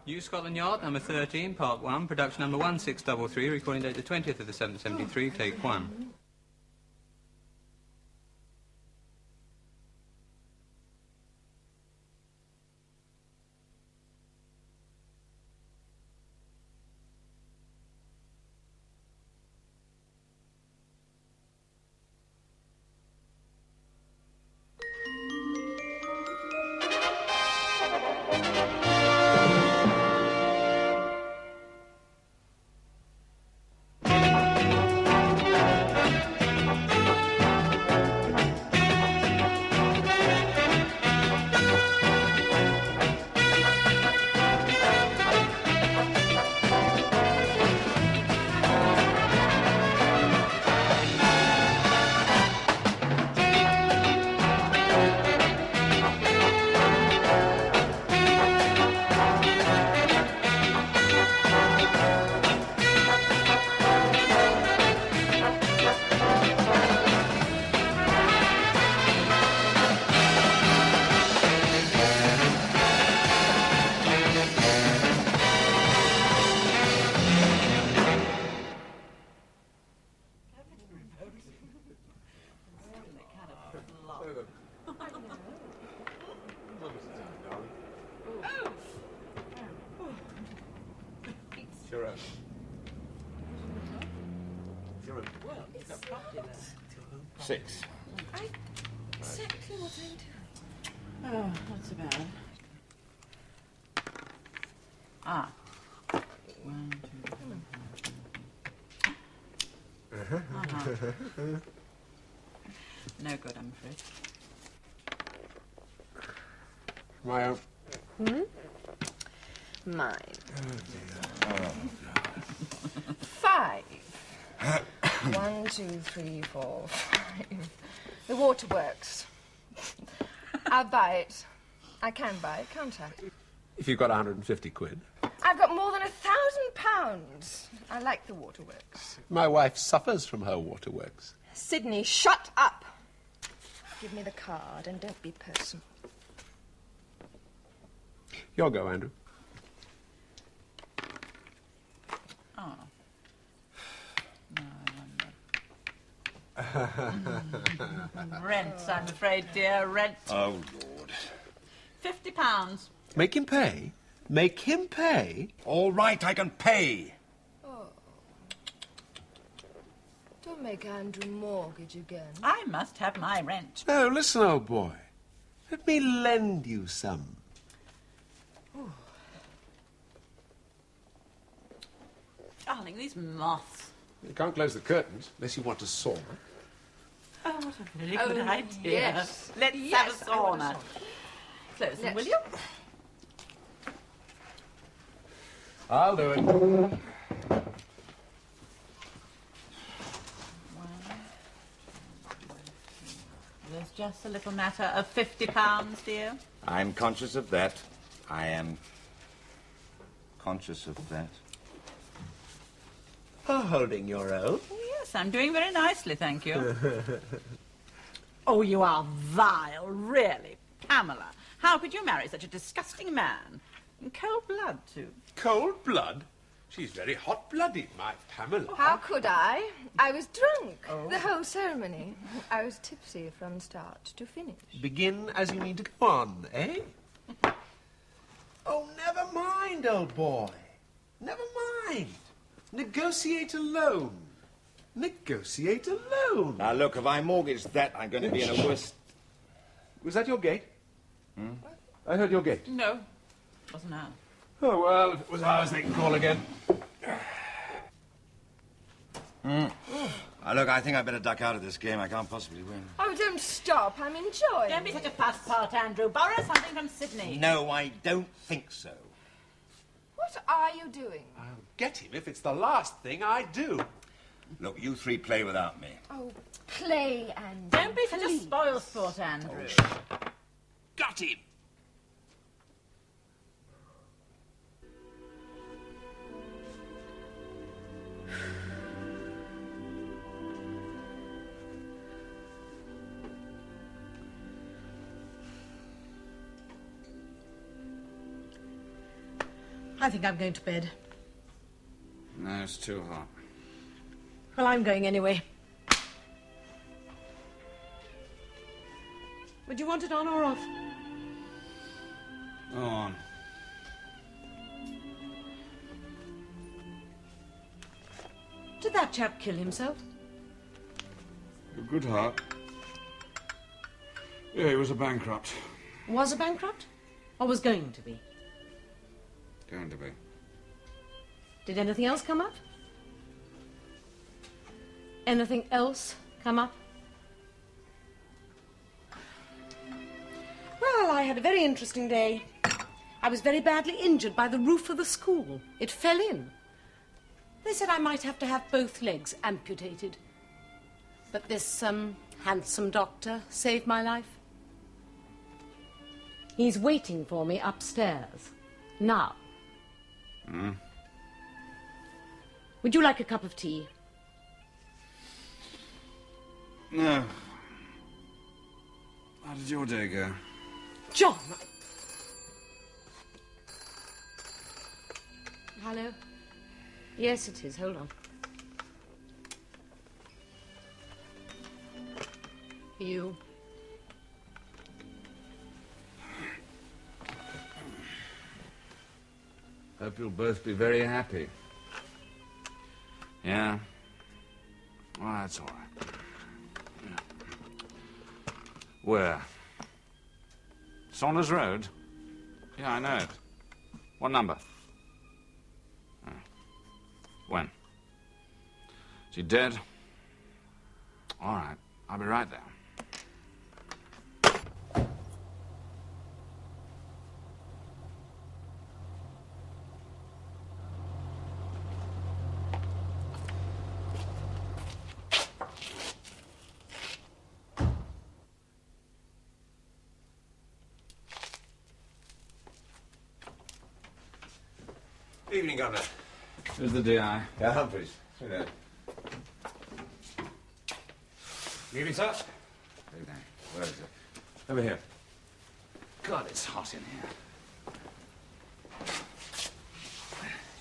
New Scotland Yard, number 13, Part 1, production number 1633, recording date the 20th of the 7th, 73, take 1. Six. Exactly what I'm doing. Oh, what's the matter? Ah. 1, 2, 3. No good, I'm afraid. My own. Mine. Oh, 5. 1, 2, 3, 4, 5. The waterworks. I'll buy it. I can buy it, can't I? If you've got 150 quid. I've got more than £1,000. I like the waterworks. My wife suffers from her waterworks. Sydney, shut up. Give me the card and don't be personal. Your go, Andrew. Oh. Rent, I'm afraid, dear, rent. Oh, Lord. £50. Make him pay. Make him pay. All right, I can pay. Oh. Don't make Andrew mortgage again. I must have my rent. No, listen, old boy. Let me lend you some. Darling, these moths. You can't close the curtains unless you want a sauna. Oh, what a very good idea. Yes. Let's Yes, have a I want sauna. Close them, Let's- will you? I'll do it. There's just a little matter of £50, dear. I'm conscious of that. I am conscious of that. Holding your own. Oh, yes, I'm doing very nicely, thank you. Oh, you are vile, really. Pamela, how could you marry such a disgusting man? In cold blood, too. Cold blood? She's very hot-blooded, my Pamela. How could I? I was drunk. The whole ceremony. I was tipsy from start to finish. Begin as you mean to go on, eh? Oh, never mind, old boy. Never mind. Negotiate alone. Negotiate alone. Now, look, if I mortgage that, I'm going to be in a worse... Was that your gate? I heard your gate. No, wasn't ours. Oh, well, if it was ours, they can call again. Now, look, I think I better duck out of this game. I can't possibly win. Oh, don't stop. I'm enjoying Don't be it. such a passport, Andrew. Borrow something from Sydney. No, I don't think so. What are you doing? I'll get him if it's the last thing I do. Look, you three play without me. Oh, play and... Don't be such a spoil sport, Andrew. Got him. I think I'm going to bed. No, it's too hot. Well, I'm going anyway. Would you want it on or off? Go on. Did that chap kill himself? A good heart. Yeah, he was a bankrupt. Was a bankrupt? Or was going to be? Going to be. Did anything else come up? Anything else come up? Well, I had a very interesting day. I was very badly injured by the roof of the school. It fell in. They said I might have to have both legs amputated. But this, handsome doctor saved my life. He's waiting for me upstairs. Now. Would you like a cup of tea? No. How did your day go? John! Hello? Yes, it is. Hold on. You. Hope you'll both be very happy. Yeah? Well, that's all right. Yeah. Where? Saunders Road? Yeah, I know it. What number? Oh. When? Is he dead? All right. I'll be right there. Evening, Governor. Who's the DI? Yeah, Humphreys. Sit down. Evening, sir. Evening. Where is it? Over here. God, it's hot in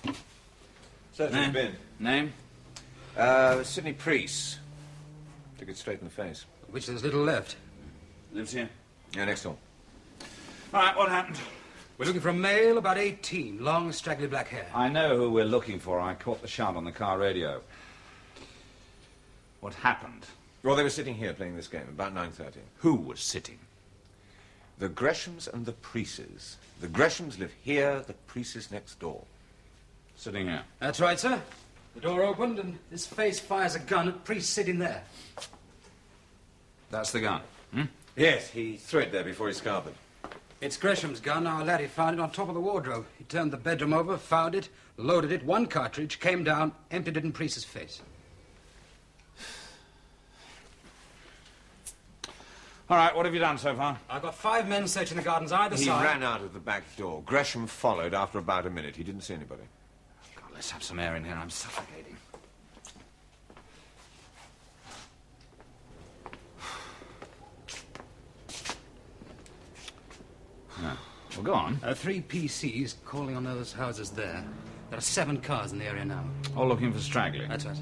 here. Search Name? has been. Name? Sidney Priest. Took it straight in the face. Which there's little left. Lives here. Yeah, next door. All right, what happened? We're looking for a male, about 18, long, straggly black hair. I know who we're looking for. I caught the shout on the car radio. What happened? Well, they were sitting here playing this game about 9:30. Who was sitting? The Greshams and the Prieses. The Greshams live here, the Prieses next door. Sitting here. That's right, sir. The door opened and this face fires a gun at Priest sitting there. That's the gun. Hmm? Yes, he threw it there before he scarpered. It's Gresham's gun. Our laddie found it on top of the wardrobe. He turned the bedroom over, found it, loaded it, one cartridge, came down, emptied it in Priest's face. All right, what have you done so far? I've got 5 men searching the gardens either He side. ran out of the back door. Gresham followed after about a minute. He didn't see anybody. God, let's have some air in here. I'm suffocating. Yeah. Well, go on. 3 PCs calling on those houses there. There are 7 cars in the area now. All looking for straggling. That's right.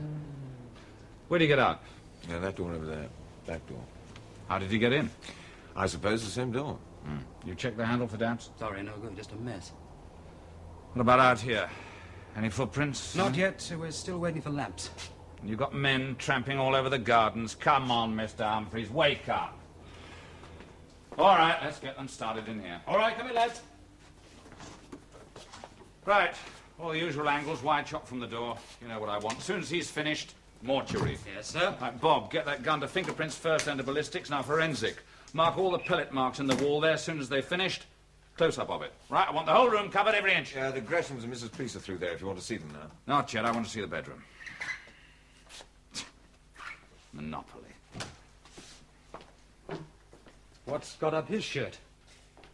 Where'd he get out? Yeah, that door over there. Back door. How did he get in? I suppose the same door. You checked the handle for damps? Sorry, no good. Just a mess. What about out here? Any footprints? Not yet. We're still waiting for lamps. You got men tramping all over the gardens. Come on, Mr. Humphreys, wake up. All right, let's get them started in here. All right, come in, lads. Right, all the usual angles, wide shot from the door. You know what I want. As soon as he's finished, mortuary. Yes, sir. Right, Bob, get that gun to fingerprints first, then to ballistics, now forensic. Mark all the pellet marks in the wall there. As soon as they've finished, close-up of it. Right, I want the whole room covered every inch. The Greshams and Mrs. Priest are through there if you want to see them now. Not yet, I want to see the bedroom. Monopoly. What's got up his shirt?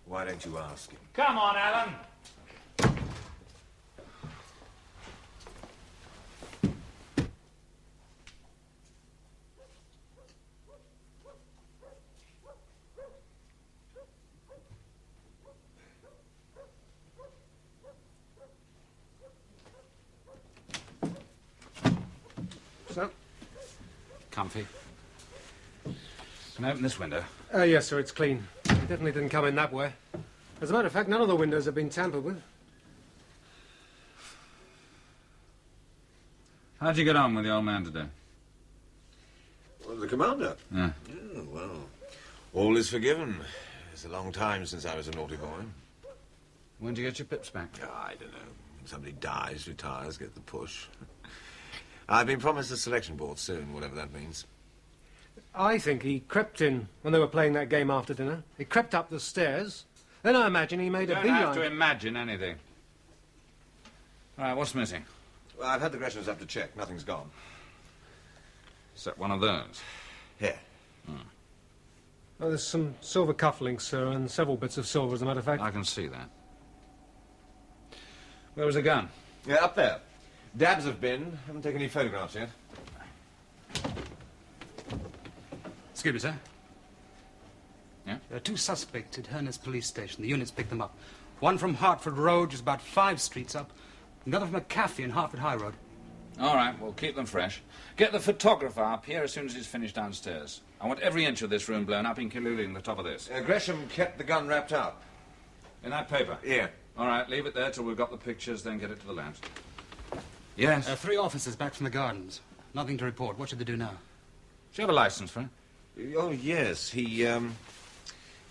Why don't you ask him? Come on, Alan. comfy. Can I open this window? Yes, sir, it's clean. He definitely didn't come in that way. As a matter of fact, none of the windows have been tampered with. How'd you get on with the old man today? Well, the commander? Yeah. Oh, well, all is forgiven. It's a long time since I was a naughty boy. When do you get your pips back? I don't know. When somebody dies, retires, get the push. I've been promised a selection board soon, whatever that means. I think he crept in when they were playing that game after dinner. He crept up the stairs. Then I imagine he made You a don't beeline. have to imagine anything. All right, what's missing? Well, I've had the Greshams up to check. Nothing's gone. Except one of those. Here. Oh, there's some silver cufflinks, sir, and several bits of silver, as a matter of fact. I can see that. Where was the gun? Yeah, up there. Dabs have been. Haven't taken any photographs yet. Excuse me, sir. Yeah? There are two suspects at Herners Police Station. The units picked them up. One from Hertford Road, just about 5 streets up. Another from a cafe in Hertford High Road. All right, we'll keep them fresh. Get the photographer up here as soon as he's finished downstairs. I want every inch of this room blown up, including the top of this. Gresham kept the gun wrapped up. In that paper? Yeah. All right, leave it there till we've got the pictures, then get it to the labs. Yes? 3 officers back from the gardens. Nothing to report. What should they do now? Do you have a license for it? Oh, yes. He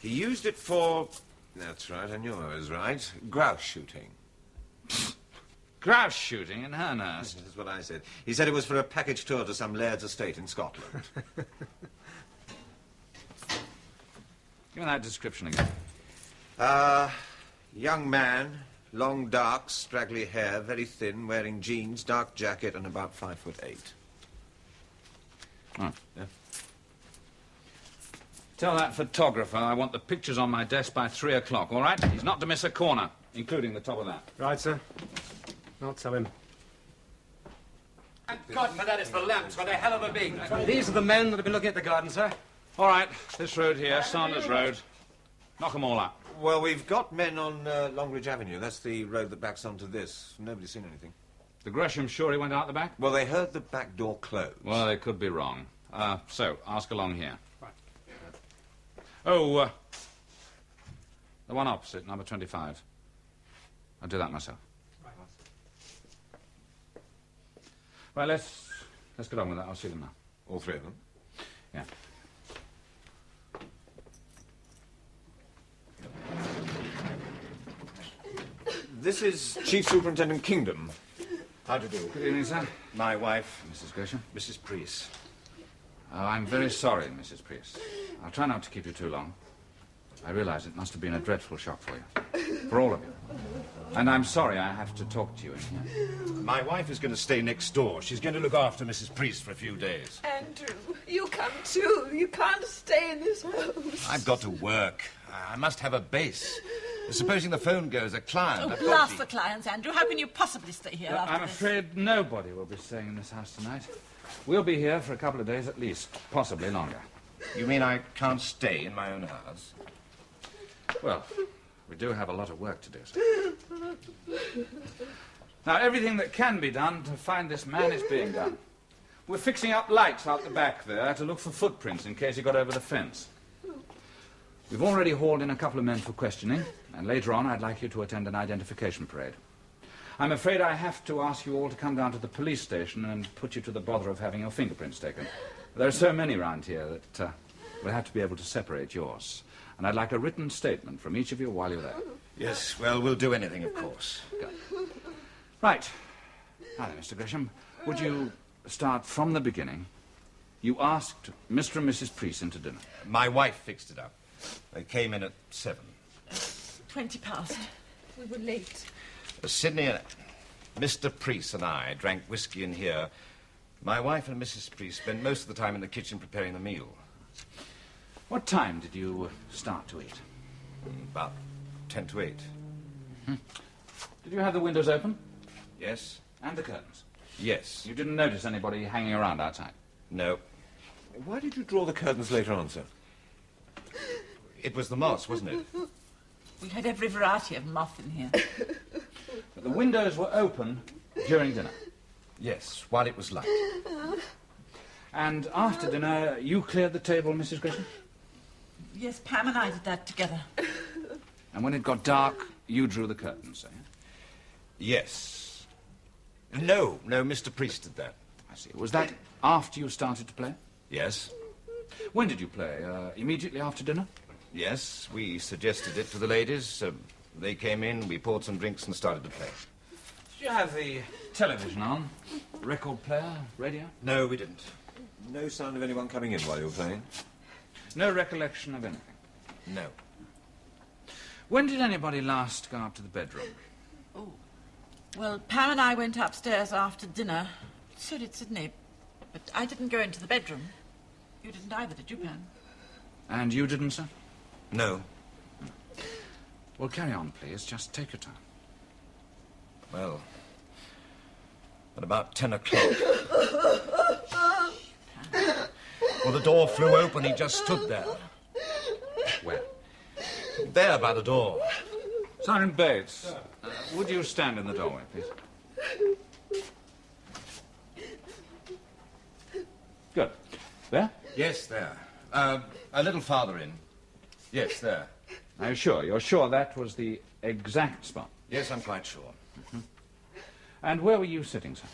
used it for... That's right, I knew I was right. Grouse shooting. Grouse shooting in Hernhurst. That's what I said. He said it was for a package tour to some laird's estate in Scotland. Give me that description again. Young man, long, dark, straggly hair, very thin, wearing jeans, dark jacket, and about 5'8". Oh. Yeah. Tell that photographer I want the pictures on my desk by 3 o'clock, all right? He's not to miss a corner, including the top of that. Right, sir. I'll tell him. And God, for that, it's the lamps. Got a hell of a big. These are the men that have been looking at the garden, sir. All right, this road here, Sanders Road. Knock 'em all up. Well, we've got men on Longridge Avenue. That's the road that backs onto this. Nobody's seen anything. The Gresham sure he went out the back? Well, they heard the back door close. Well, they could be wrong. So, ask along here. Right. Oh, the one opposite, number 25. I'll do that myself. Right, let's get on with that. I'll see them now. All 3 of them? Yeah. This is Chief Superintendent Kingdom. How do you do? Good evening, sir. My wife, Mrs. Gresham. Mrs. Priest. Oh, I'm very sorry, Mrs. Priest. I'll try not to keep you too long. I realize it must have been a dreadful shock for you. For all of you. And I'm sorry I have to talk to you in here. My wife is going to stay next door. She's going to look after Mrs. Priest for a few days. Andrew, you come too. You can't stay in this house. I've got to work. I must have a base. Supposing the phone goes, a client. Oh, I've got blast to- the clients, Andrew. How can you possibly stay here after I'm this? afraid nobody will be staying in this house tonight. We'll be here for a couple of days at least, possibly longer. You mean I can't stay in my own house? Well, we do have a lot of work to do, sir. Now, everything that can be done to find this man is being done. We're fixing up lights out the back there to look for footprints in case he got over the fence. We've already hauled in a couple of men for questioning, and later on I'd like you to attend an identification parade. I'm afraid I have to ask you all to come down to the police station and put you to the bother of having your fingerprints taken. There are so many around here that we'll have to be able to separate yours. And I'd like a written statement from each of you while you're there. Yes, well, we'll do anything, of course. Good. Right. Now then, Mr. Gresham, would you start from the beginning? You asked Mr. and Mrs. Priest into dinner. My wife fixed it up. They came in at 7. 20 past. We were late. Sydney and Mr. Priest and I drank whiskey in here. My wife and Mrs. Priest spent most of the time in the kitchen preparing the meal. What time did you start to eat? About 10 to 8. Did you have the windows open? Yes? And the curtains? Yes. You didn't notice anybody hanging around outside? No. Why did you draw the curtains later on, sir? It was the moss, wasn't it? We had every variety of moth in here. But the windows were open during dinner. Yes, while it was light. And after dinner, you cleared the table, Mrs. Gresham? Yes, Pam and I did that together. And when it got dark, you drew the curtains, eh? Yes. No, Mr. Priest did that. I see. Was that after you started to play? Yes. When did you play? Immediately after dinner? Yes, we suggested it to the ladies. They came in, we poured some drinks and started to play. Did you have the television on? Record player? Radio? No, we didn't. No sound of anyone coming in while you were playing? No recollection of anything? No. When did anybody last go up to the bedroom? Well, Pam and I went upstairs after dinner. So did Sidney. But I didn't go into the bedroom. You didn't either, did you, Pam? And you didn't, sir? No. Well, carry on, please. Just take your time. Well, at about 10 o'clock... well, the door flew open. He just stood there. Where? There, by the door. Sergeant Bates, would you stand in the doorway, please? Good. There? Yes, there. A little farther in. Yes, there. Are you sure? You're sure that was the exact spot? Yes, I'm quite sure. And where were you sitting, sir?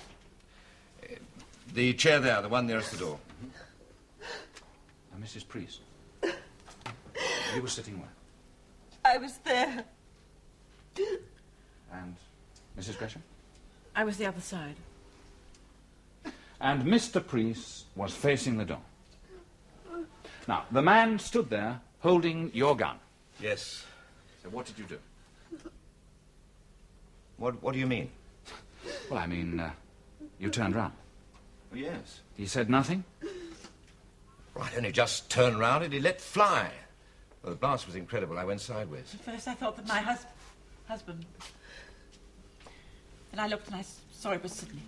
The chair there, the one nearest the door. Mrs. Priest. You were sitting where? I was there. And Mrs. Gresham? I was the other side. And Mr. Priest was facing the door. Now, the man stood there holding your gun. Yes. So what did you do? What do you mean? Well, I mean, you turned round. Oh, yes. He said nothing? Right, only just turned round and he let fly. Well, the blast was incredible. I went sideways. At first I thought that my husband... Then I looked and I saw it was Sidney.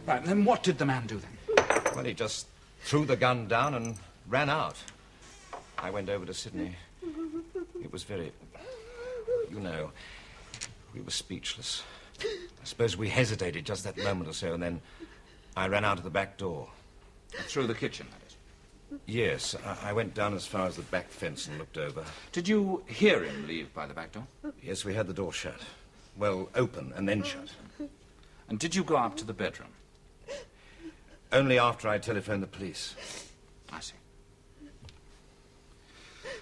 Right, then what did the man do then? Well, he just threw the gun down and ran out. I went over to Sidney. It was very... You know, we were speechless. I suppose we hesitated just that moment or so, and then I ran out of the back door. Through the kitchen, that is? Yes, I went down as far as the back fence and looked over. Did you hear him leave by the back door? Yes, we had the door shut. Well, open and then shut. And did you go up to the bedroom? Only after I telephoned the police. I see.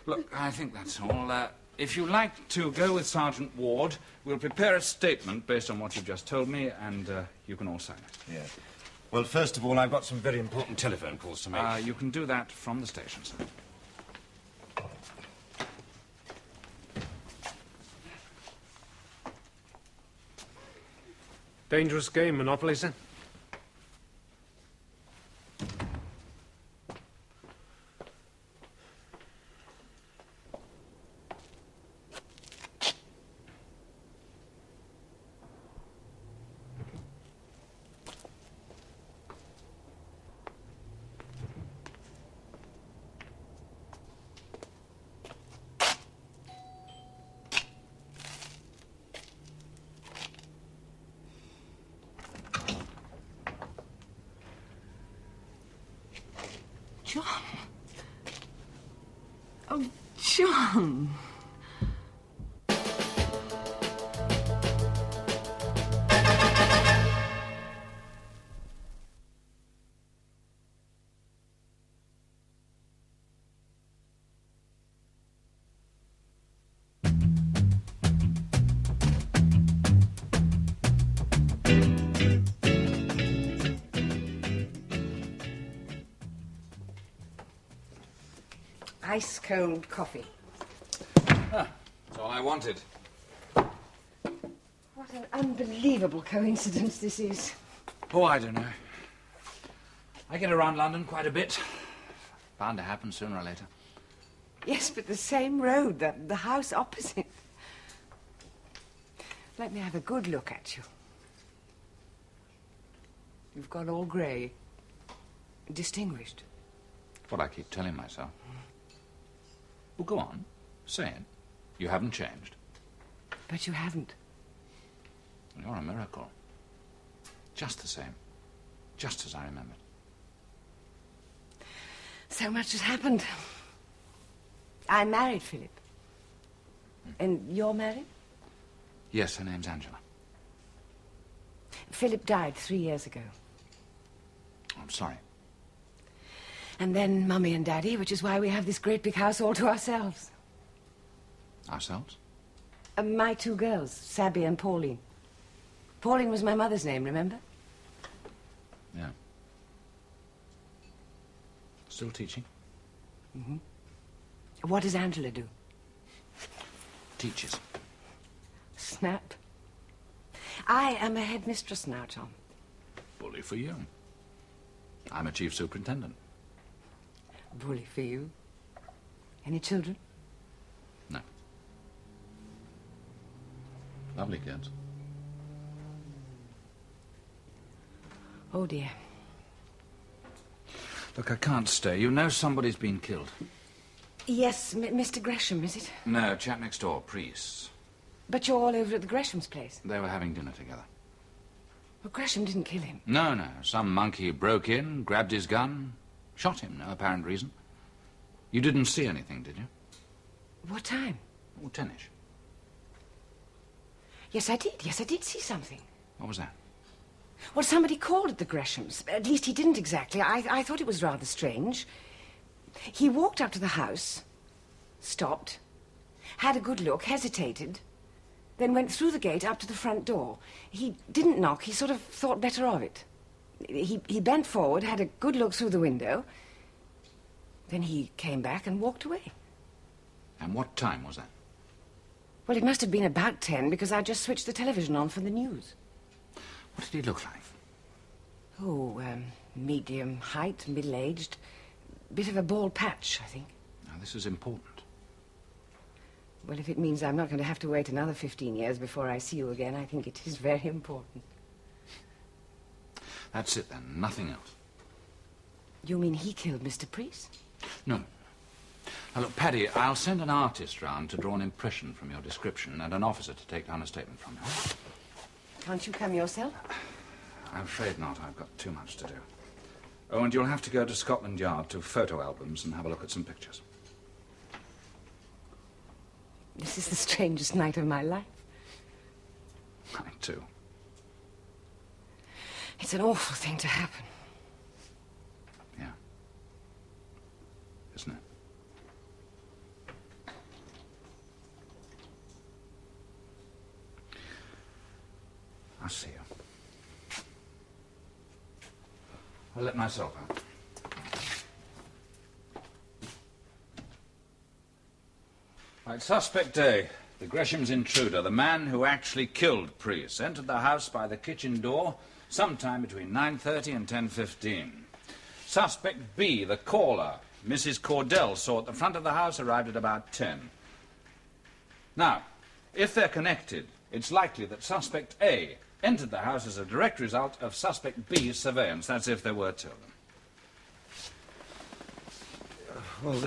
Look, I think that's all. If you like to go with Sergeant Ward, we'll prepare a statement based on what you've just told me, and you can all sign it. Yeah. Well, first of all, I've got some very important telephone calls to make. You can do that from the station, sir. Dangerous game, Monopoly, sir. John. Oh, John. Ice cold coffee. That's all I wanted. What an unbelievable coincidence this is. Oh, I don't know. I get around London quite a bit. Bound to happen sooner or later. Yes, but the same road, the house opposite. Let me have a good look at you. You've gone all grey. Distinguished. What I keep telling myself. Well, go on. Say it. You haven't changed. But you haven't. You're a miracle. Just the same. Just as I remembered. So much has happened. I married Philip. And you're married? Yes, her name's Angela. Philip died 3 years ago. I'm sorry. And then Mummy and Daddy, which is why we have this great big house all to ourselves. Ourselves? My 2 girls, Sabby and Pauline. Pauline was my mother's name, remember? Yeah. Still teaching? Mm-hmm. What does Angela do? Teaches. Snap. I am a headmistress now, Tom. Bully for you. I'm a chief superintendent. Bully for you. Any children? No. Lovely kids. Oh, dear. Look, I can't stay. You know somebody's been killed. Yes, Mr. Gresham, is it? No, chap next door, priests. But you're all over at the Gresham's place. They were having dinner together. Well, Gresham didn't kill him. No. Some monkey broke in, grabbed his gun, shot him, no apparent reason. You didn't see anything, did you? What time? Oh, 10-ish. Yes, I did. Yes, I did see something. What was that? Well, somebody called at the Greshams. At least he didn't exactly. I thought it was rather strange. He walked up to the house, stopped, had a good look, hesitated, then went through the gate up to the front door. He didn't knock. He sort of thought better of it. He bent forward, had a good look through the window. Then he came back and walked away. And what time was that? Well, it must have been about 10, because I just switched the television on for the news. What did he look like? Oh, medium height, middle-aged. Bit of a bald patch, I think. Now, this is important. Well, if it means I'm not going to have to wait another 15 years before I see you again, I think it is very important. That's it, then. Nothing else. You mean he killed Mr. Priest? No. Now, look, Paddy, I'll send an artist round to draw an impression from your description and an officer to take down a statement from you. Can't you come yourself? I'm afraid not. I've got too much to do. Oh, and you'll have to go to Scotland Yard to photo albums and have a look at some pictures. This is the strangest night of my life. Mine, too. It's an awful thing to happen. Yeah. Isn't it? I'll see you. I'll let myself out. Right, suspect A, the Gresham's intruder, the man who actually killed Priest, entered the house by the kitchen door sometime between 9:30 and 10:15. Suspect B, the caller, Mrs. Cordell, saw at the front of the house, arrived at about 10. Now, if they're connected, it's likely that suspect A entered the house as a direct result of suspect B's surveillance. That's if there were two of them. Well,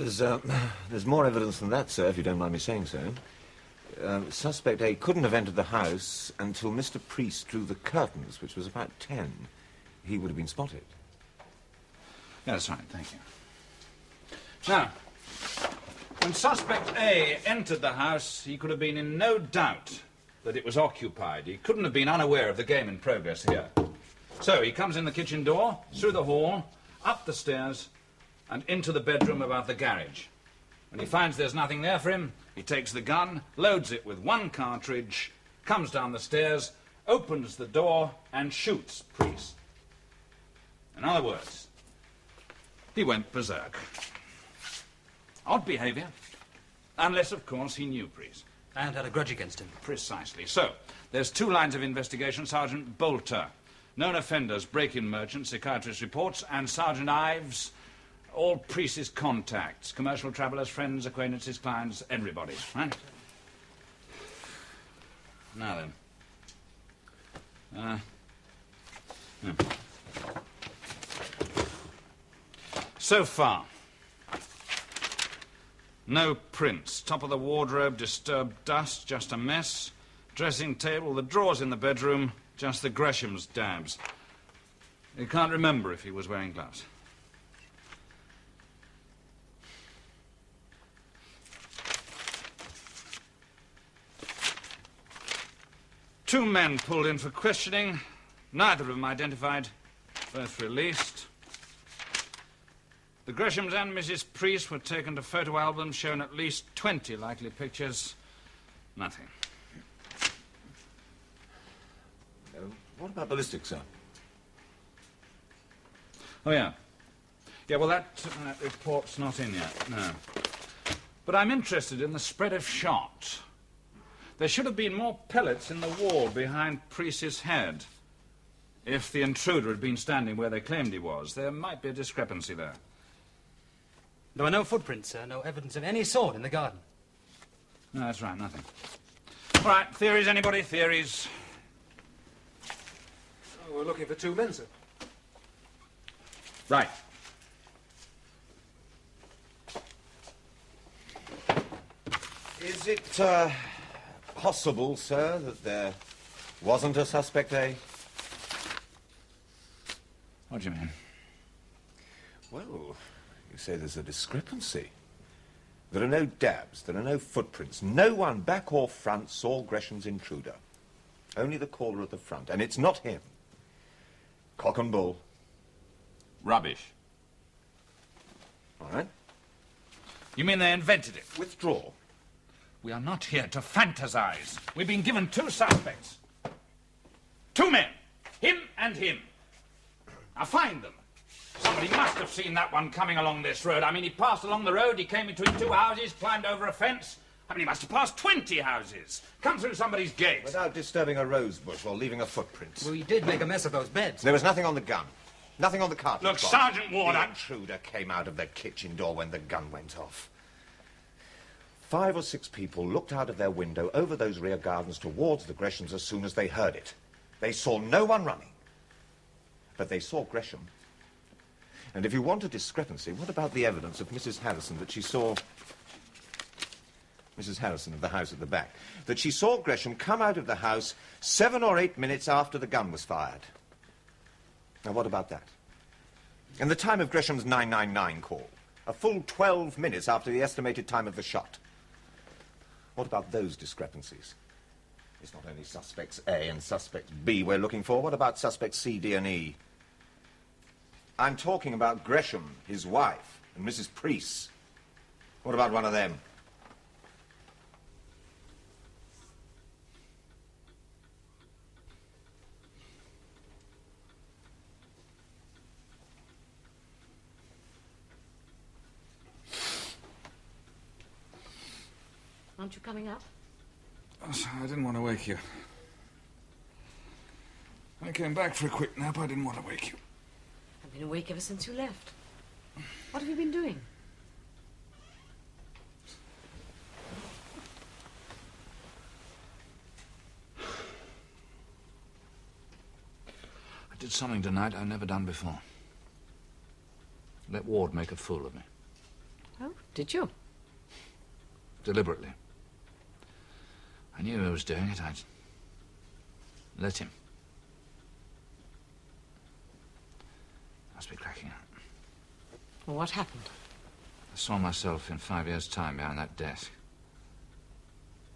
there's more evidence than that, sir, if you don't mind me saying so. Suspect A couldn't have entered the house until Mr. Priest drew the curtains, which was about 10. He would have been spotted. Yeah, that's right, thank you. Now, when suspect A entered the house, he could have been in no doubt that it was occupied. He couldn't have been unaware of the game in progress here. So he comes in the kitchen door, through the hall, up the stairs, and into the bedroom above the garage. When he finds there's nothing there for him, he takes the gun, loads it with one cartridge, comes down the stairs, opens the door, and shoots Priest. In other words, he went berserk. Odd behavior, unless, of course, he knew Priest. And had a grudge against him. Precisely. So, there's two lines of investigation. Sergeant Bolter, known offenders, break-in merchants, psychiatrist reports, and Sergeant Ives, all Priest's contacts, commercial travellers, friends, acquaintances, clients, everybody, right? Now then. So far, no prints. Top of the wardrobe, disturbed dust, just a mess. Dressing table, the drawers in the bedroom, just the Gresham's dabs. You can't remember if he was wearing gloves. 2 men pulled in for questioning. Neither of them identified. Both released. The Greshams and Mrs. Priest were taken to photo albums showing at least 20 likely pictures. Nothing. What about ballistics, sir? Oh, yeah. Yeah, well, that report's not in yet, no. But I'm interested in the spread of shot. There should have been more pellets in the wall behind Priest's head. If the intruder had been standing where they claimed he was, there might be a discrepancy there. There were no footprints, sir. No evidence of any sort in the garden. No, that's right, nothing. All right, theories, anybody? Theories? Oh, we're looking for 2 men, sir. Right. Is it possible, sir, that there wasn't a suspect A? What do you mean? Well, you say there's a discrepancy. There are no dabs, there are no footprints. No one, back or front, saw Gresham's intruder. Only the caller at the front, and it's not him. Cock and bull. Rubbish. All right. You mean they invented it? Withdraw. We are not here to fantasize. We've been given 2 suspects. 2 men. Him and him. Now find them. Somebody must have seen that one coming along this road. I mean, he passed along the road, he came between 2 houses, climbed over a fence. I mean, he must have passed 20 houses. Come through somebody's gate. Without disturbing a rose bush or leaving a footprint. Well, he did make a mess of those beds. There was nothing on the gun. Nothing on the cartridge Look, box. Sergeant Ward, The intruder came out of the kitchen door when the gun went off. 5 or 6 people looked out of their window over those rear gardens towards the Greshams as soon as they heard it. They saw no one running. But they saw Gresham. And if you want a discrepancy, what about the evidence of Mrs. Harrison that she saw... Mrs. Harrison of the house at the back, that she saw Gresham come out of the house 7 or 8 minutes after the gun was fired? Now, what about that? And the time of Gresham's 999 call, a full 12 minutes after the estimated time of the shot. What about those discrepancies? It's not only suspects A and suspects B we're looking for. What about suspects C, D, and E? I'm talking about Gresham, his wife, and Mrs. Priest. What about one of them? Aren't you coming up? Oh, sorry, I didn't want to wake you. I came back for a quick nap. I didn't want to wake you. I've been awake ever since you left. What have you been doing? I did something tonight I've never done before. Let Ward make a fool of me. Oh, did you? Deliberately. I knew he was doing it. I'd let him. Must be cracking up. Well, what happened? I saw myself in 5 years' time behind that desk.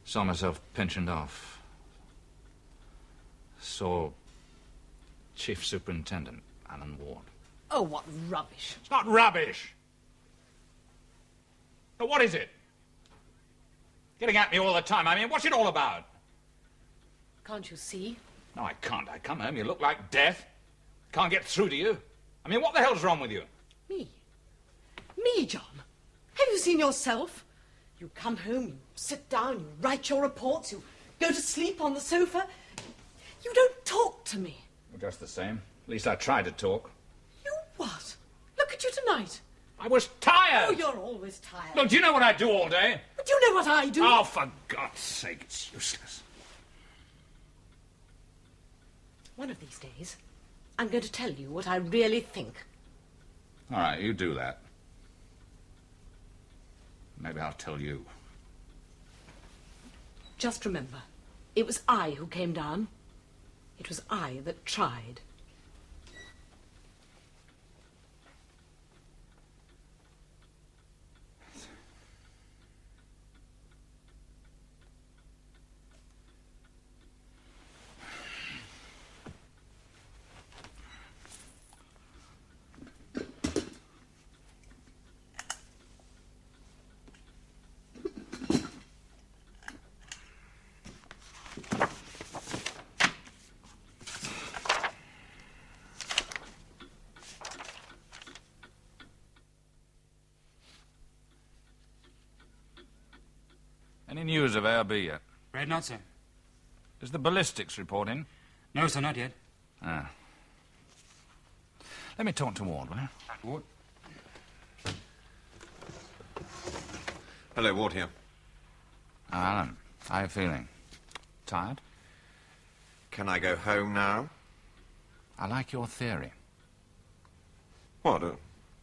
Saw myself pensioned off. Saw Chief Superintendent Alan Ward. Oh, what rubbish. It's not rubbish. Now, what is it? Getting at me all the time. I mean, what's it all about? Can't you see? No, I can't. I come home, you look like death. Can't get through to you. I mean, what the hell's wrong with you? Me? Me, John? Have you seen yourself? You come home, you sit down, you write your reports, you go to sleep on the sofa. You don't talk to me. Well, just the same. At least I tried to talk. You what? Look at you tonight. I was tired. Oh, you're always tired. Look, do you know what I do all day? But you know what I do. Oh, for God's sake, it's useless. One of these days, I'm going to tell you what I really think. All right, you do that. Maybe I'll tell you. Just remember, it was I who came down. It was I that tried. news of ARB yet? Afraid not, sir. Is the ballistics report in? No, sir, not yet. Ah. Let me talk to Ward, will you? Ward? Hello, Ward here. Alan, how are you feeling? Tired? Can I go home now? I like your theory. What?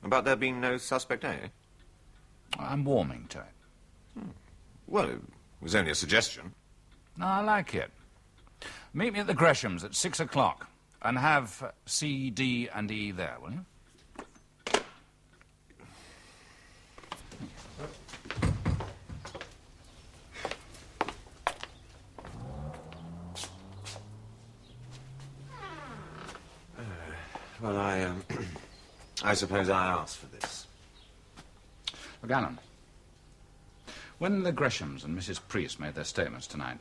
About there being no suspect, eh? I'm warming to it. Well, it was only a suggestion. No, I like it. Meet me at the Greshams at 6 o'clock and have C, D, and E there, will you? Well, I suppose I asked for this. Look, Alan, when the Greshams and Mrs. Priest made their statements tonight,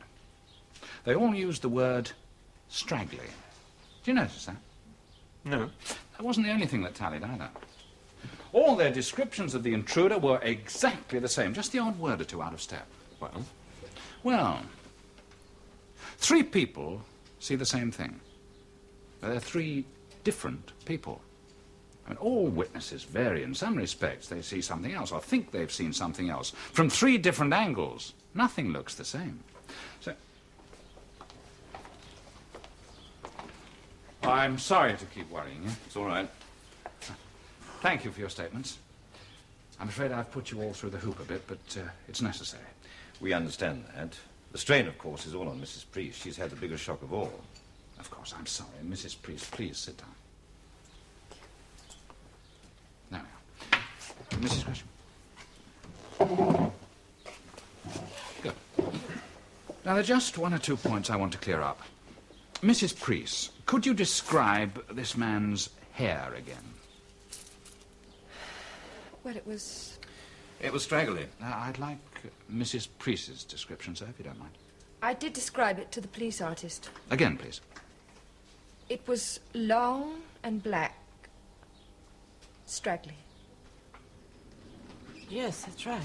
they all used the word straggly. Do you notice that? No. That wasn't the only thing that tallied either. All their descriptions of the intruder were exactly the same, just the odd word or two out of step. Well? Well, 3 people see the same thing. They're 3 different people. I mean, all witnesses vary in some respects. They see something else or think they've seen something else from 3 different angles. Nothing looks the same. So, I'm sorry to keep worrying you. It's all right. Thank you for your statements. I'm afraid I've put you all through the hoop a bit, but it's necessary. We understand that. The strain, of course, is all on Mrs. Priest. She's had the biggest shock of all. Of course, I'm sorry. Mrs. Priest, please sit down. Now, Mrs. Gresham. Good. Now, there are just 1 or 2 points I want to clear up. Mrs. Priest, could you describe this man's hair again? Well, it was... It was straggly. I'd like Mrs. Priest's description, sir, if you don't mind. I did describe it to the police artist. Again, please. It was long and black. Straggly. Yes, that's right.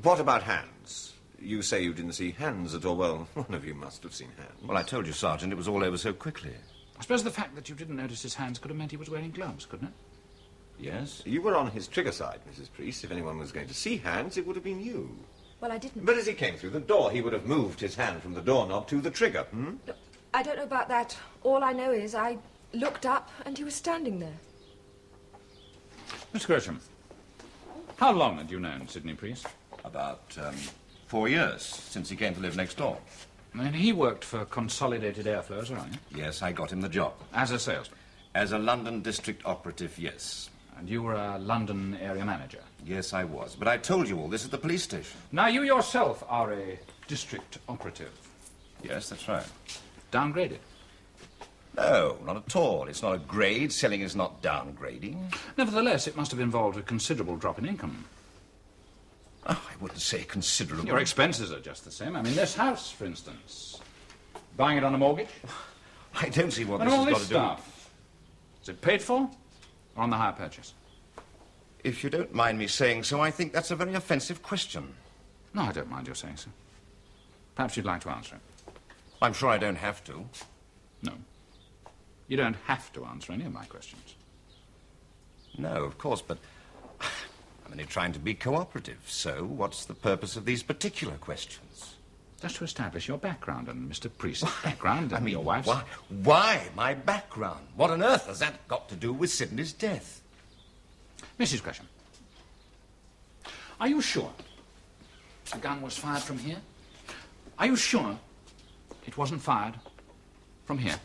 What about hands? You say you didn't see hands at all. Well, one of you must have seen hands. Well, I told you, Sergeant, it was all over so quickly. I suppose the fact that you didn't notice his hands could have meant he was wearing gloves, couldn't it? Yes? You were on his trigger side, Mrs. Priest. If anyone was going to see hands, it would have been you. Well, I didn't. But as he came through the door, he would have moved his hand from the doorknob to the trigger. Look, I don't know about that. All I know is I looked up and he was standing there. Mr. Gresham, how long had you known Sidney Priest? About 4 years, since he came to live next door. And he worked for Consolidated Airflow as well, yeah? Yes, I got him the job. As a salesman? As a London district operative, yes. And you were a London area manager? Yes, I was. But I told you all this at the police station. Now, you yourself are a district operative. Yes, that's right. Downgraded? No, not at all. It's not a grade. Selling is not downgrading. Nevertheless, it must have involved a considerable drop in income. Oh, I wouldn't say considerable. Your expenses are just the same. I mean, this house, for instance. Buying it on a mortgage? I don't see what And this all has this got to do. stuff. Is it paid for or on the hire purchase? If you don't mind me saying so, I think that's a very offensive question. No, I don't mind your saying so. Perhaps you'd like to answer it. I'm sure I don't have to. No. You don't have to answer any of my questions. No, of course, but I'm only trying to be cooperative. So what's the purpose of these particular questions? Just to establish your background and Mr. Priest's background and your wife's... Why my background? What on earth has that got to do with Sidney's death? Mrs. Gresham, are you sure the gun was fired from here? Are you sure it wasn't fired from here?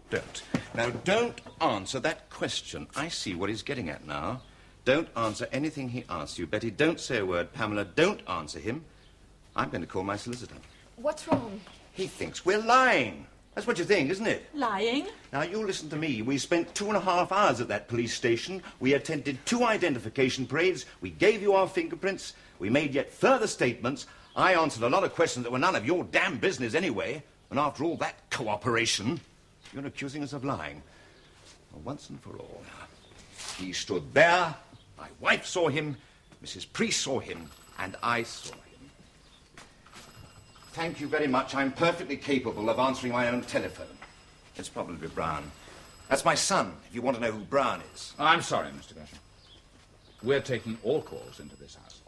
Don't. Now, don't answer that question. I see what he's getting at now. Don't answer anything he asks you. Betty, don't say a word. Pamela, don't answer him. I'm going to call my solicitor. What's wrong? He thinks we're lying. That's what you think, isn't it? Lying? Now, you listen to me. We spent 2.5 hours at that police station. We attended 2 identification parades. We gave you our fingerprints. We made yet further statements. I answered a lot of questions that were none of your damn business anyway. And after all that cooperation, you're accusing us of lying. Well, once and for all. He stood there. My wife saw him. Mrs. Priest saw him. And I saw him. Thank you very much. I'm perfectly capable of answering my own telephone. It's probably Brown. That's my son, if you want to know who Brown is. I'm sorry, Mr. Gresham. We're taking all calls into this house.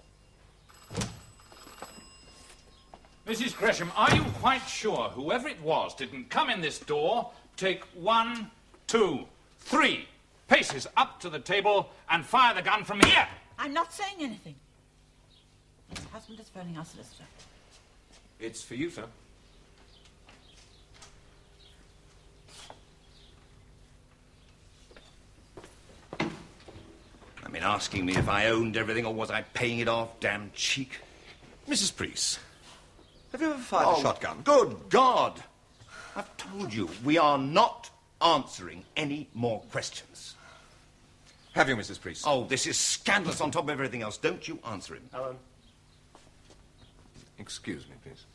Mrs. Gresham, are you quite sure whoever it was didn't come in this door, take 1, 2, 3 paces up to the table and fire the gun from here? I'm not saying anything. His husband is phoning our solicitor. It's for you, sir. I mean, asking me if I owned everything or was I paying it off, damn cheek. Mrs. Priest, have you ever fired a shotgun? Good God! I've told you, we are not answering any more questions. Have you, Mrs. Priest? Oh, this is scandalous on top of everything else. Don't you answer him. Alan. Excuse me, please.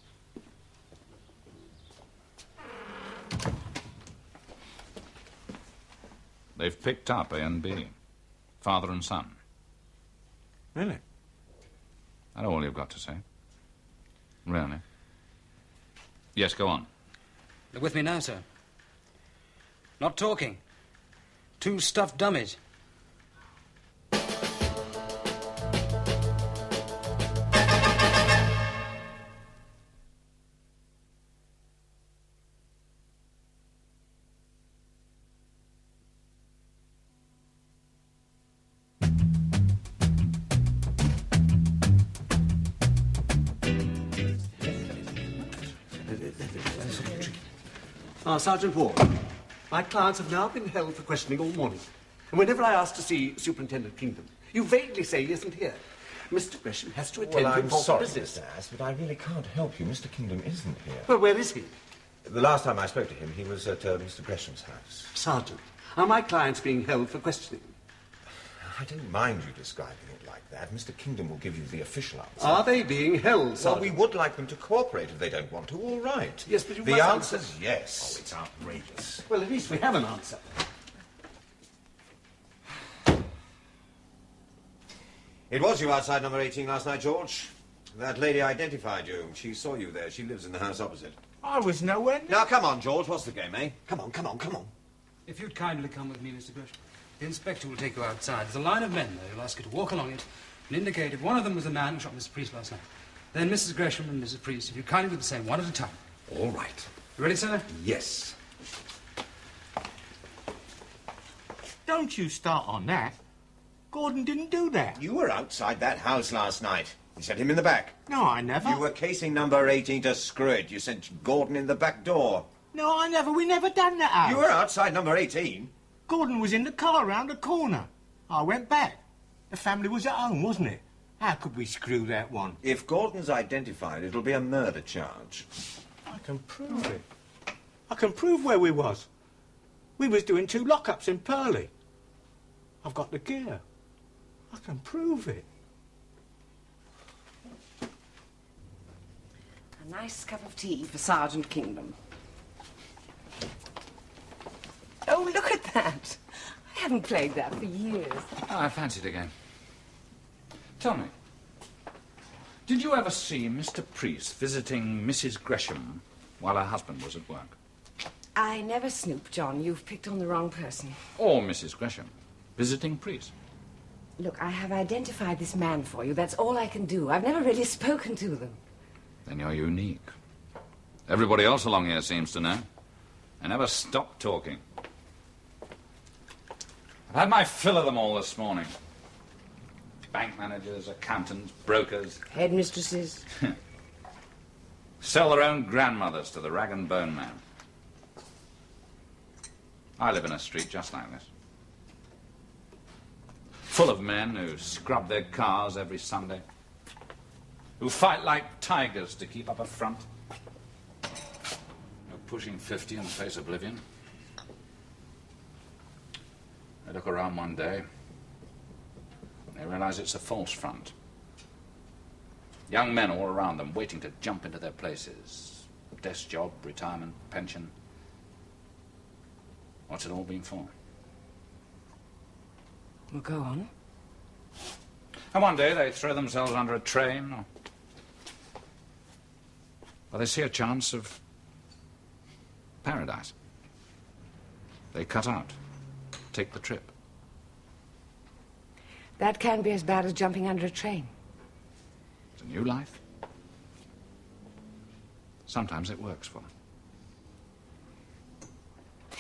They've picked up A and B. Father and son. Really? That's all you've got to say. Really? Yes, go on. They're with me now, sir. Not talking. 2 stuffed dummies. Sergeant Ward, my clients have now been held for questioning all morning. And whenever I ask to see Superintendent Kingdom, you vaguely say he isn't here. Mr. Gresham has to attend Well, to I'm important sorry, business. Mr. Ass, but I really can't help you. Mr. Kingdom isn't here. Well, where is he? The last time I spoke to him, he was at Mr. Gresham's house. Sergeant, are my clients being held for questioning? I don't mind you describing it like that. Mr. Kingdom will give you the official answer. Are they being held, Well, Sergeant? we would like them to cooperate. If they don't want to, all right. Yes, but you The must answer's yes. Oh, it's outrageous. Well, at least we have an answer. It was you outside number 18 last night, George. That lady identified you. She saw you there. She lives in the house opposite. I was nowhere near. Now, come on, George. What's the game, eh? Come on, come on, come on. If you'd kindly come with me, Mr. Gresham. The inspector will take you outside. There's a line of men there who'll ask you to walk along it and indicate if one of them was the man who shot Mrs. Priest last night. Then Mrs. Gresham and Mrs. Priest, if you kindly do the same, one at a time. All right. You ready, sir? Yes. Don't you start on that. Gordon didn't do that. You were outside that house last night. You sent him in the back. No, I never. You were casing number 18 to screw it. You sent Gordon in the back door. No, I never. We never done that house. You were outside number 18. Gordon was in the car round the corner. I went back. The family was at home, wasn't it? How could we screw that one? If Gordon's identified, it'll be a murder charge. I can prove it. I can prove where we was. We was doing 2 lockups in Purley. I've got the gear. I can prove it. A nice cup of tea for Sergeant Kingdom. Oh, look at that. I haven't played that for years. Oh, I fancied a game. Tell me, did you ever see Mr. Priest visiting Mrs. Gresham while her husband was at work? I never snoop, John. You've picked on the wrong person. Or Mrs. Gresham visiting Priest? Look, I have identified this man for you. That's all I can do. I've never really spoken to them. Then you're unique. Everybody else along here seems to know. They never stop talking. I've had my fill of them all this morning. Bank managers, accountants, brokers. Headmistresses. Sell their own grandmothers to the rag and bone man. I live in a street just like this. Full of men who scrub their cars every Sunday. Who fight like tigers to keep up a front. Who are pushing 50 and face oblivion. They look around one day. They realize it's a false front. Young men all around them waiting to jump into their places. Desk job, retirement, pension. What's it all been for? Well, go on. And one day they throw themselves under a train, or they see a chance of paradise. They cut out, take the trip. That can be as bad as jumping under a train. It's a new life. Sometimes it works for them.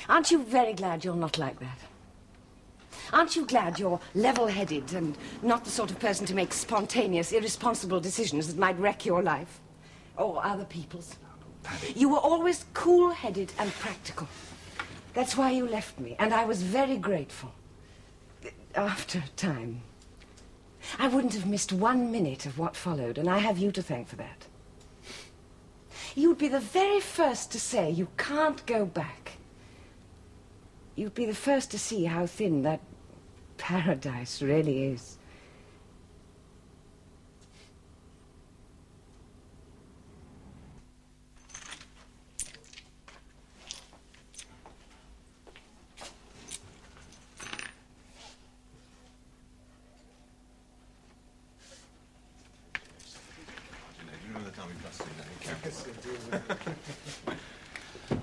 Aren't you very glad you're not like that? Aren't you glad you're level-headed and not the sort of person to make spontaneous, irresponsible decisions that might wreck your life? Or other people's? Paddy. You were always cool-headed and practical. That's why you left me, and I was very grateful. After a time. I wouldn't have missed 1 minute of what followed, and I have you to thank for that. You'd be the very first to say you can't go back. You'd be the first to see how thin that paradise really is.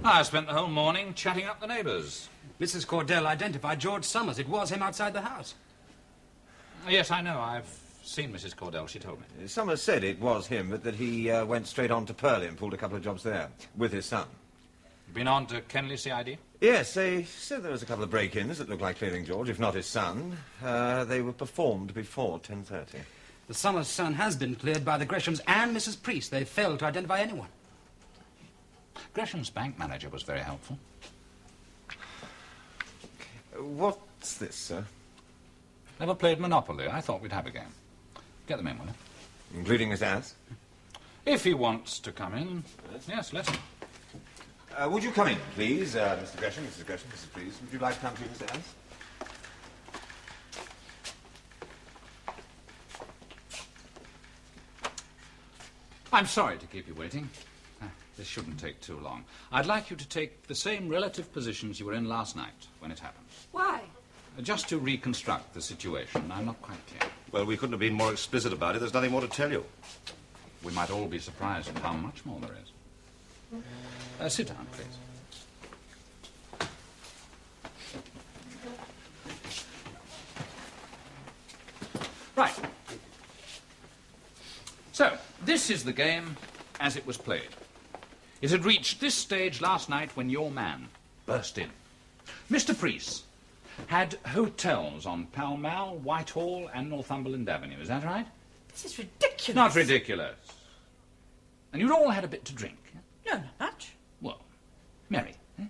I spent the whole morning chatting up the neighbours. Mrs. Cordell identified George Summers. It was him outside the house. Yes, I know. I've seen Mrs. Cordell. She told me. Summers said it was him, but that he went straight on to Purley and pulled a couple of jobs there with his son. Been on to Kenley CID? Yes, they said there was a couple of break-ins that looked like clearing George, if not his son. They were performed before 10:30. The Summers son has been cleared by the Greshams and Mrs. Priest. They failed to identify anyone. Gresham's bank manager was very helpful. What's this, sir? Never played Monopoly. I thought we'd have a game. Get them in, will you? Including his ass? If he wants to come in. Yes, let him. Would you come in, please, Mr. Gresham, Mrs. Gresham, Mrs. Priest? Would you like to come to Mr. Ass? I'm sorry to keep you waiting. This shouldn't take too long. I'd like you to take the same relative positions you were in last night when it happened. Why? Just to reconstruct the situation. I'm not quite clear. Well, we couldn't have been more explicit about it. There's nothing more to tell you. We might all be surprised at how much more there is. Sit down, please. Right. So, this is the game as it was played. It had reached this stage last night when your man burst in. Mr. Priest had hotels on Pall Mall, Whitehall, and Northumberland Avenue. Is that right? This is ridiculous. Not ridiculous. And you'd all had a bit to drink. No, not much. Well, merry. Eh?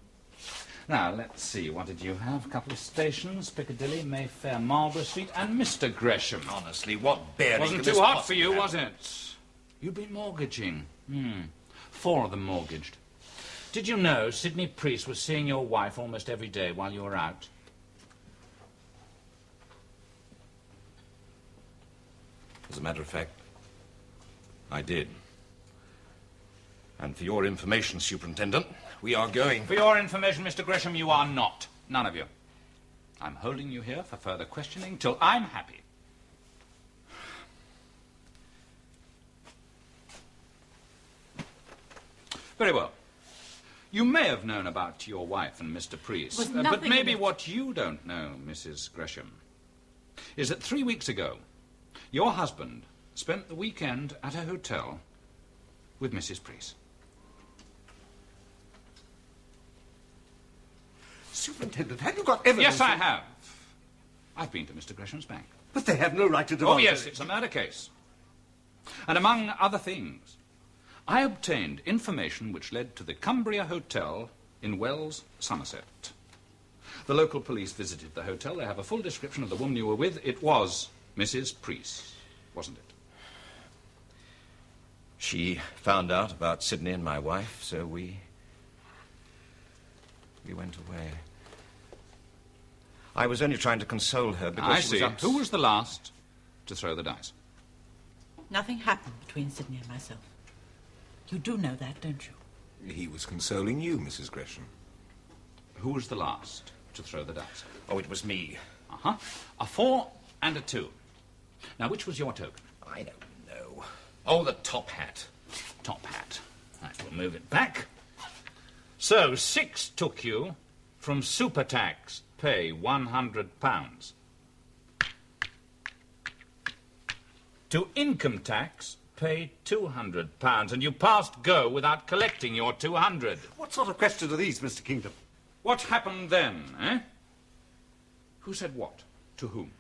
Now, let's see. What did you have? A couple of stations, Piccadilly, Mayfair, Marlborough Street, and Mr. Gresham. Honestly, what bearing Wasn't could too this hot for possibly you, have? was it? You'd been mortgaging. 4 of them mortgaged. Did you know Sidney Priest was seeing your wife almost every day while you were out? As a matter of fact, I did. And for your information, Superintendent, we are going... For your information, Mr. Gresham, you are not. None of you. I'm holding you here for further questioning till I'm happy. Very well. You may have known about your wife and Mr. Priest, Was but nothing maybe in it. what you don't know, Mrs. Gresham, is that 3 weeks ago, your husband spent the weekend at a hotel with Mrs. Priest. Superintendent, have you got evidence? Yes, I have. I've been to Mr. Gresham's bank. But they have no right to demand... Oh, yes, it's a murder case. And among other things, I obtained information which led to the Cumbria Hotel in Wells, Somerset. The local police visited the hotel. They have a full description of the woman you were with. It was Mrs. Priest, wasn't it? She found out about Sidney and my wife, so we went away. I was only trying to console her because I she see. was Who was the last to throw the dice? Nothing happened between Sidney and myself. You do know that, don't you? He was consoling you, Mrs. Gresham. Who was the last to throw the dice? Oh, it was me. Uh-huh. A 4 and a 2. Now, which was your token? I don't know. Oh, the top hat. Top hat. Right, we'll move it back. So, 6 took you from super tax, pay £100. To income tax, pay £200. And you passed go without collecting your 200. What sort of questions are these, Mr. Kingdom? What happened then, eh? Who said what? To whom?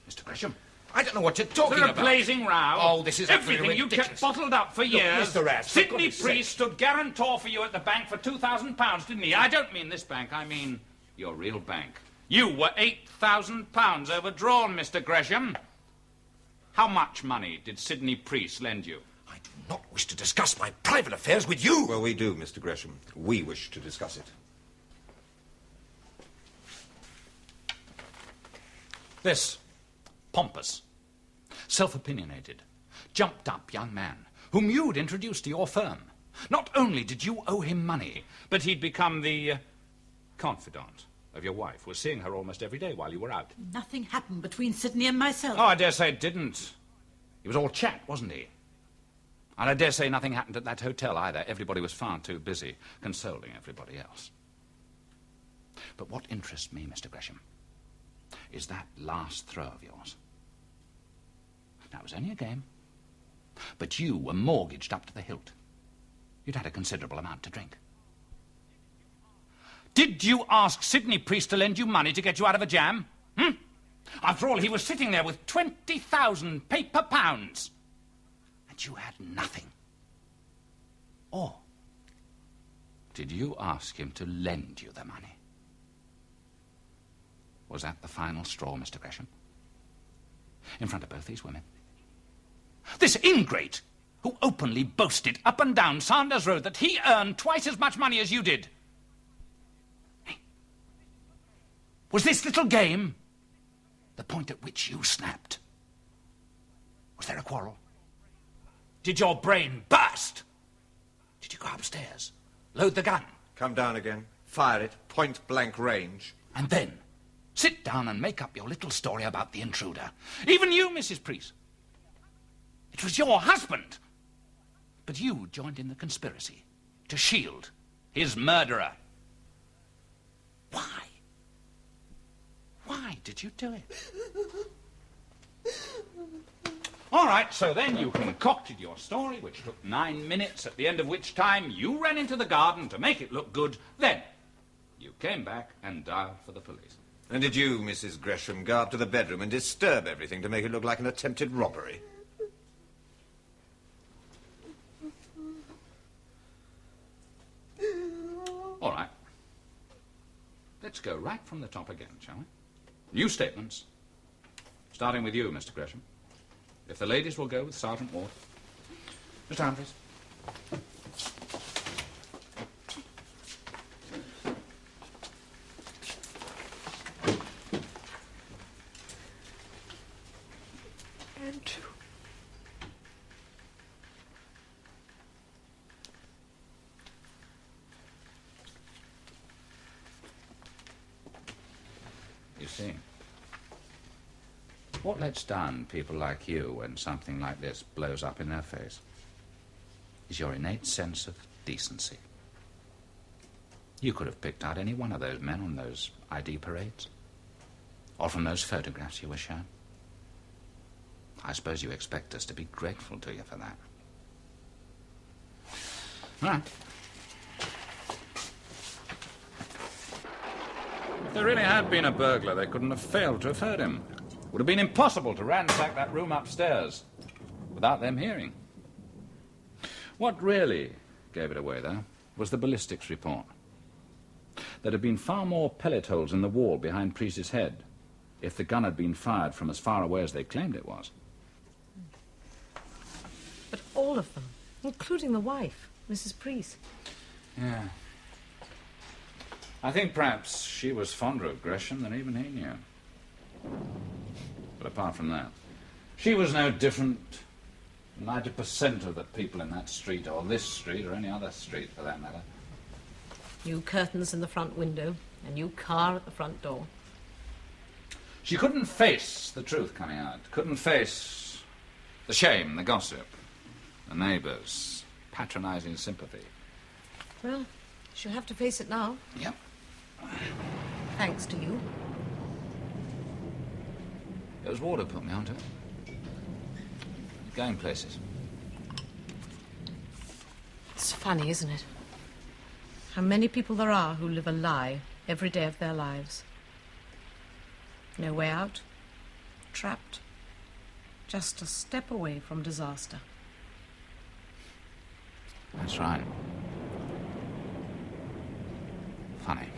Mr. Gresham? I don't know what you're talking Is there a about. blazing row? Oh, this is everything absolutely you ridiculous. kept bottled up for years. Mr. Rash, for Sidney goodness Priest sake. stood guarantor for you at the bank for £2,000, didn't he? I don't mean this bank. I mean your real bank. You were £8,000 overdrawn, Mr. Gresham. How much money did Sidney Priest lend you? I do not wish to discuss my private affairs with you. Well, we do, Mr. Gresham. We wish to discuss it. This pompous, self-opinionated, jumped-up young man whom you'd introduced to your firm. Not only did you owe him money, but he'd become the confidant of your wife, was seeing her almost every day while you were out. Nothing happened between Sidney and myself. Oh, I dare say it didn't. He was all chat, wasn't he? And I dare say nothing happened at that hotel either. Everybody was far too busy consoling everybody else. But what interests me, Mr. Gresham, is that last throw of yours. Now, it was only a game, but you were mortgaged up to the hilt. You'd had a considerable amount to drink. Did you ask Sidney Priest to lend you money to get you out of a jam? After all, he was sitting there with 20,000 paper pounds, and you had nothing. Or did you ask him to lend you the money? Was that the final straw, Mr. Gresham? In front of both these women? This ingrate who openly boasted up and down Sanders Road that he earned twice as much money as you did. Hey, was this little game the point at which you snapped? Was there a quarrel? Did your brain burst? Did you go upstairs, load the gun? Come down again. Fire it. Point-blank range. And then sit down and make up your little story about the intruder. Even you, Mrs. Priest. It was your husband. But you joined in the conspiracy to shield his murderer. Why? Why did you do it? All right, so then you concocted your story, which took 9 minutes, at the end of which time you ran into the garden to make it look good. Then you came back and dialed for the police. And did you, Mrs. Gresham, go up to the bedroom and disturb everything to make it look like an attempted robbery? All right. Let's go right from the top again, shall we? New statements. Starting with you, Mr. Gresham. If the ladies will go with Sergeant Ward. Mr. Humphreys. You see, what lets down people like you when something like this blows up in their face is your innate sense of decency. You could have picked out any one of those men on those ID parades, or from those photographs you were shown. I suppose you expect us to be grateful to you for that. All right. If there really had been a burglar, they couldn't have failed to have heard him. Would have been impossible to ransack that room upstairs without them hearing. What really gave it away, though, was the ballistics report. There'd have been far more pellet holes in the wall behind Priest's head if the gun had been fired from as far away as they claimed it was. But all of them, including the wife, Mrs. Priest. Yeah. I think perhaps she was fonder of Gresham than even he knew. But apart from that, she was no different from 90% of the people in that street, or this street, or any other street for that matter. New curtains in the front window, a new car at the front door. She couldn't face the truth coming out. Couldn't face the shame, the gossip, the neighbours, patronising sympathy. Well, she'll have to face it now. Yep. Thanks to you. It was Warder put me onto it. Going places. It's funny, isn't it? How many people there are who live a lie every day of their lives. No way out. Trapped. Just a step away from disaster. That's right. Funny.